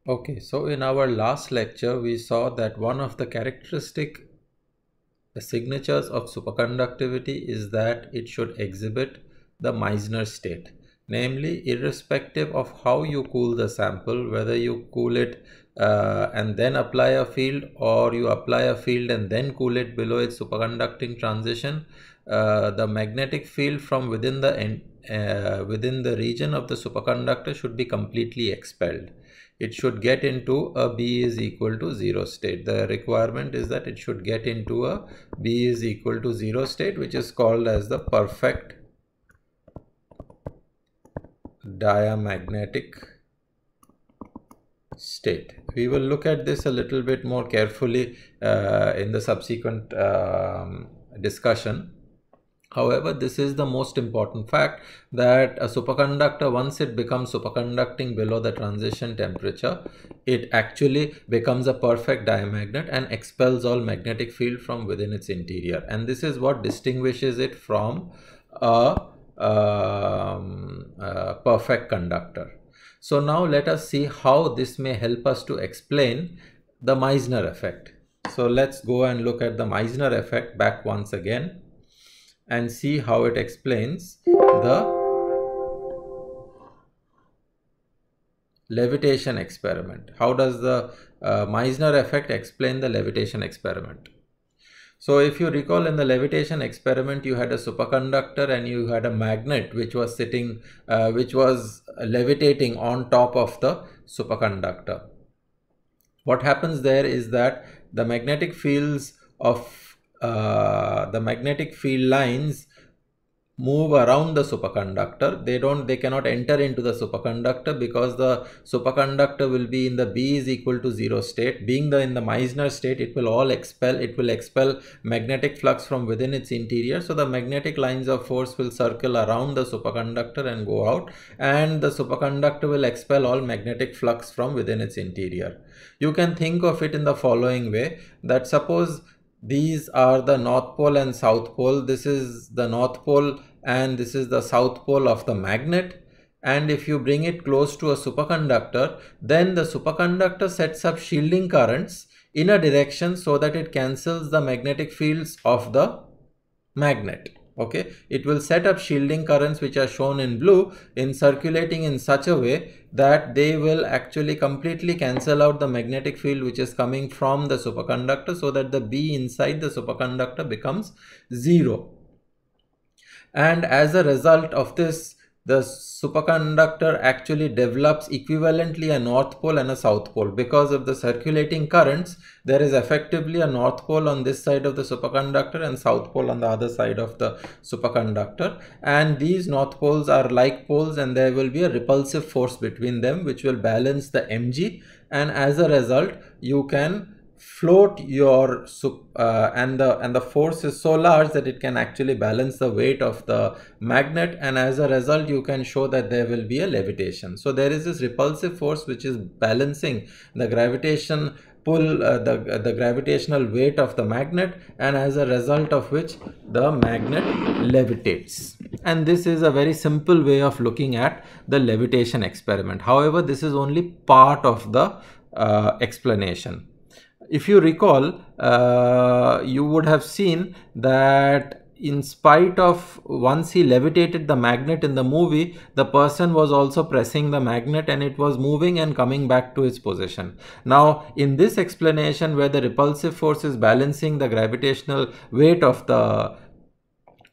Okay, so in our last lecture, we saw that one of the characteristic signatures of superconductivity is that it should exhibit the Meissner state. Namely, irrespective of how you cool the sample, whether you cool it and then apply a field, or you apply a field and then cool it below its superconducting transition, the magnetic field from within the region of the superconductor should be completely expelled. It should get into a B is equal to 0 state. The requirement is that it should get into a B is equal to 0 state, which is called as the perfect diamagnetic state. We will look at this a little bit more carefully in the subsequent discussion. However, this is the most important fact, that a superconductor, once it becomes superconducting below the transition temperature, it actually becomes a perfect diamagnet and expels all magnetic field from within its interior. And this is what distinguishes it from a perfect conductor. So now let us see how this may help us to explain the Meissner effect. So let's go and look at the Meissner effect back once again and see how it explains the levitation experiment. How does the Meissner effect explain the levitation experiment? So if you recall, in the levitation experiment, you had a superconductor and you had a magnet which was sitting, which was levitating on top of the superconductor. What happens there is that the magnetic fields of the magnetic field lines move around the superconductor. They cannot enter into the superconductor, because the superconductor will be in the B is equal to 0 state. Being in the Meissner state, it will expel magnetic flux from within its interior. So the magnetic lines of force will circle around the superconductor and go out, and the superconductor will expel all magnetic flux from within its interior. You can think of it in the following way, that suppose these are the North Pole and South Pole. This is the North Pole and this is the South Pole of the magnet. And if you bring it close to a superconductor, then the superconductor sets up shielding currents in a direction so that it cancels the magnetic fields of the magnet. Okay, it will set up shielding currents, which are shown in blue, in circulating in such a way that they will actually completely cancel out the magnetic field which is coming from the superconductor, so that the B inside the superconductor becomes 0. And as a result of this, the superconductor actually develops equivalently a North Pole and a South Pole. Because of the circulating currents, there is effectively a North Pole on this side of the superconductor and South Pole on the other side of the superconductor. And these North Poles are like poles, and there will be a repulsive force between them which will balance the mg. And as a result, you can float your and the force is so large that it can actually balance the weight of the magnet, and as a result you can show that there will be a levitation. So there is this repulsive force which is balancing the gravitation pull, the gravitational weight of the magnet, and as a result of which the magnet levitates. And this is a very simple way of looking at the levitation experiment. However, this is only part of the explanation. If you recall, you would have seen that in spite of, once he levitated the magnet in the movie, the person was also pressing the magnet and it was moving and coming back to its position. Now, in this explanation, where the repulsive force is balancing the gravitational weight of the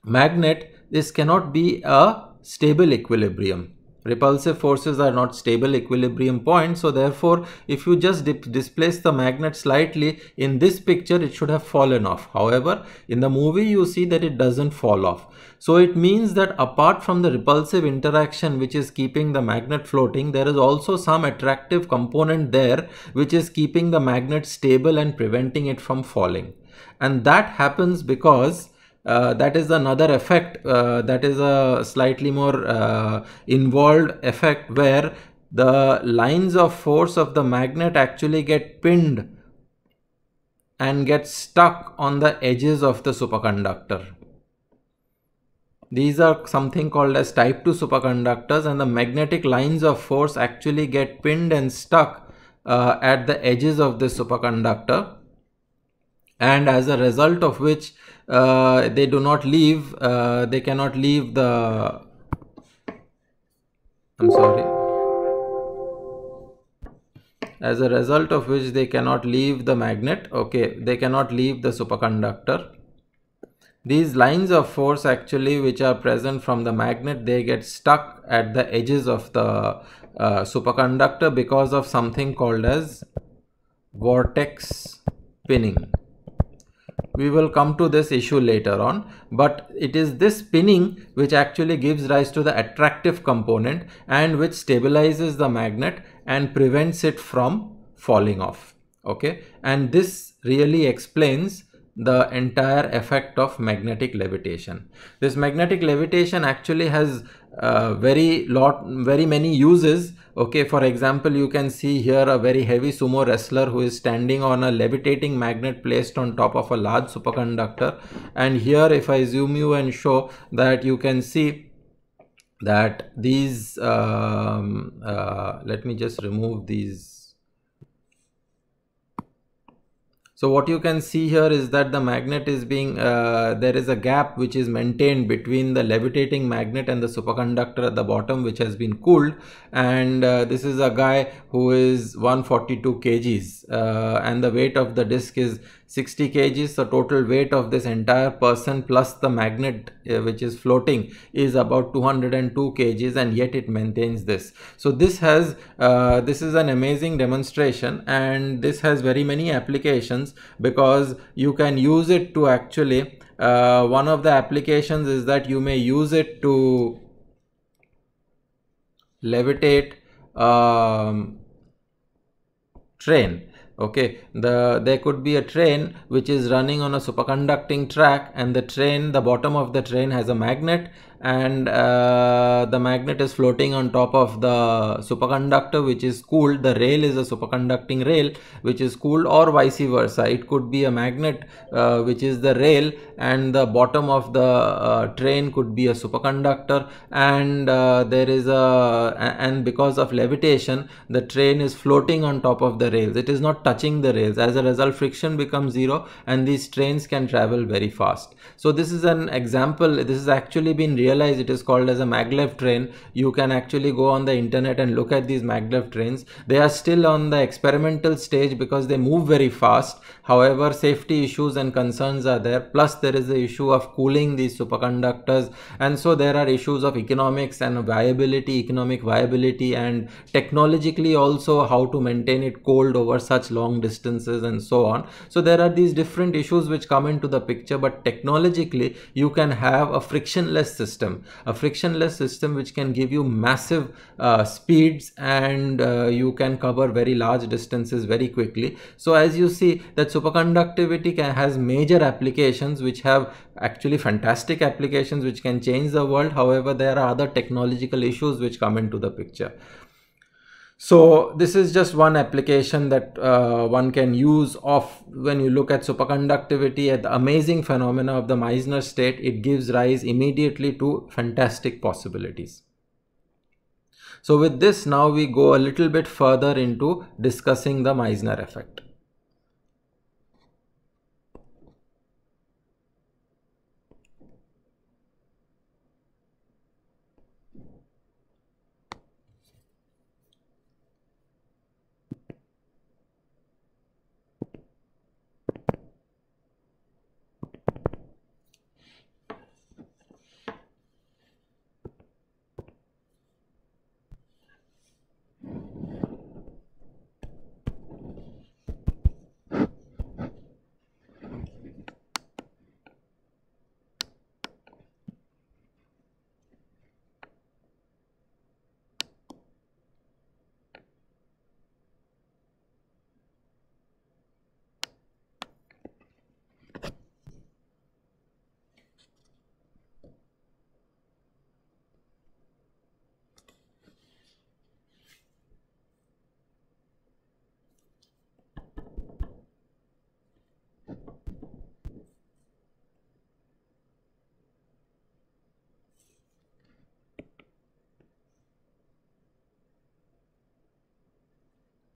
magnet, this cannot be a stable equilibrium. Repulsive forces are not stable equilibrium points. So therefore, if you just displace the magnet slightly, in this picture it should have fallen off. However, in the movie you see that it doesn't fall off. So it means that apart from the repulsive interaction which is keeping the magnet floating, there is also some attractive component there which is keeping the magnet stable and preventing it from falling. And that happens because that is another effect, that is a slightly more involved effect, where the lines of force of the magnet actually get pinned and get stuck on the edges of the superconductor. These are something called as type 2 superconductors, and the magnetic lines of force actually get pinned and stuck at the edges of this superconductor, and as a result of which they do not leave, they cannot leave the, I'm sorry, as a result of which they cannot leave the magnet, okay, they cannot leave the superconductor. These lines of force actually which are present from the magnet, they get stuck at the edges of the superconductor because of something called as vortex spinning. We will come to this issue later on, but it is this spinning which actually gives rise to the attractive component and which stabilizes the magnet and prevents it from falling off. Okay, and this really explains the entire effect of magnetic levitation. This magnetic levitation actually has very many uses. Okay, for example, you can see here a very heavy sumo wrestler who is standing on a levitating magnet placed on top of a large superconductor, and here if I zoom you and show that, you can see that these let me just remove these. So what you can see here is that the magnet is being, there is a gap which is maintained between the levitating magnet and the superconductor at the bottom, which has been cooled. And this is a guy who is 142 kgs and the weight of the disc is 60 kgs. The total weight of this entire person plus the magnet which is floating is about 202 kgs, and yet it maintains this. So this has this is an amazing demonstration, and this has very many applications because you can use it to actually one of the applications is that you may use it to levitate train. Okay, there could be a train which is running on a superconducting track, and the bottom of the train has a magnet, and the magnet is floating on top of the superconductor which is cooled. The rail is a superconducting rail which is cooled, or vice versa. It could be a magnet which is the rail, and the bottom of the train could be a superconductor, and there is and because of levitation the train is floating on top of the rails. It is not touching the rails. As a result, friction becomes zero and these trains can travel very fast. So this is an example. This has actually been realized. It is called as a maglev train. You can actually go on the internet and look at these maglev trains. They are still on the experimental stage because they move very fast. However, safety issues and concerns are there. Plus there is the issue of cooling these superconductors, and so there are issues of economics and viability, economic viability, and technologically also how to maintain it cold over such long distances and so on. So there are these different issues which come into the picture, but technologically you can have a frictionless system which can give you massive speeds, and you can cover very large distances very quickly. So as you see that superconductivity has major applications which have actually fantastic applications which can change the world. However, there are other technological issues which come into the picture. So this is just one application that one can use of when you look at superconductivity, at the amazing phenomena of the Meissner state. It gives rise immediately to fantastic possibilities. So with this, now we go a little bit further into discussing the Meissner effect.